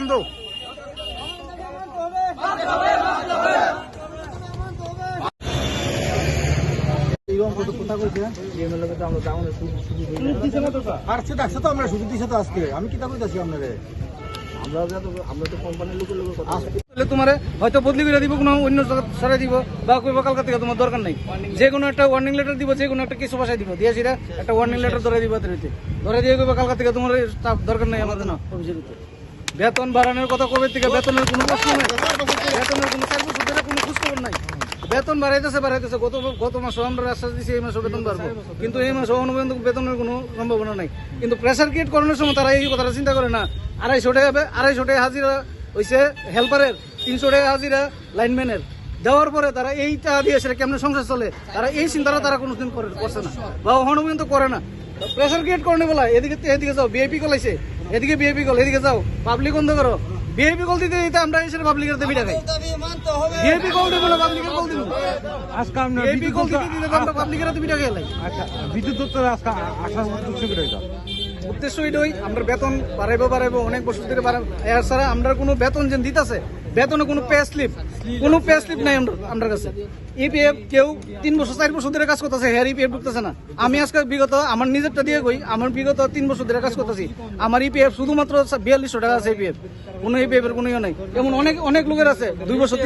বন্ধ। আমি কি কইতাছি আপনারে তোমার হয়তো বদলি করে দিব, কোনো অন্য সরাই দিব বা কইবা কালকা থেকে তোমার দরকার নাই, যে কোনো একটা ওয়ার্নিং লেটার দিব, যে কোনো একটা কিছু বাসায় দিব, দিয়ে সেটা একটা ওয়ার্নিং লেটার ধরে দিব, ধরে দিয়ে কইবা কালকা থেকে তোমার স্টাফ দরকার নাই আমাদের না অফিসের ভিতরে। বেতন বাড়ানোর কথা কবে থেকে? বেতনের কোনো প্রশ্ন নাই, বেতনের কোনো 4 বছর ধরে কোনো খোঁজখবর নাই। বেতন বাড়াইতেছে। গত মাসে আমরা আশ্বাস দিচ্ছি এই মাসে বেতন বাড়বো, কিন্তু এই মাসে অনুবন্ধ বেতনের কোনো সম্ভাবনা নাই। কিন্তু প্রেসার ক্রিয়েট করানোর সময় তারা এই কথাটা চিন্তা করে না। 250 টাকা হাজিরা হয়েছে হেল্পারের, 300 টাকা হাজিরা লাইনম্যানের, দেওয়ার পরে তারা এই টাকা দিয়ে সেটা কেমন সংসার চলে, তারা এই চিন্তাটা তারা কোনোদিন করছে না বা অনুবন্ধ করে না। প্রেসার ক্রিয়েট করনে বলা, এদিকে যাও, বিআইপি কল আছে, এদিকে বিআইপি কল, এদিকে যাও, পাবলিক বন্ধ করো। বিআইপি কল দিতে দিতে আমরা এসে পাবলিকের দেবি টাকাই, বিআইপি কল দেবো না পাবলিকের কল দিব, বিআইপি কল দিতে দিতে আমরা পাবলিকের দেবি টাকা এলাই। আচ্ছা, বিদ্যুৎ দপ্তরে আজকে আসার উদ্দেশ্য এটাই, আমরা বেতন বাড়াইবো অনেক বছর ধরে বাড়াবো। এর ছাড়া আমরা কোনো বেতন যে দিতেছে, বেতনে কোনো পে স্লিপ নাই আমার কাছে। ইপিএফ কেউ 3 বছর 4 বছর ধরে কাজ করতেছে, হেয়ার ইপিএফ ঢুকতেছে না। আমি আজকে বিগত আমার নিজেরটা দিয়ে কই, আমার বিগত 3 বছর ধরে কাজ করতেছি, আমার ইপিএফ শুধুমাত্র 4200 টাকা আছে। ইপিএফ কোনো ইপিএফ এর কোনো ইয়ে নাই। এমন অনেক লোকের আছে 2 বছর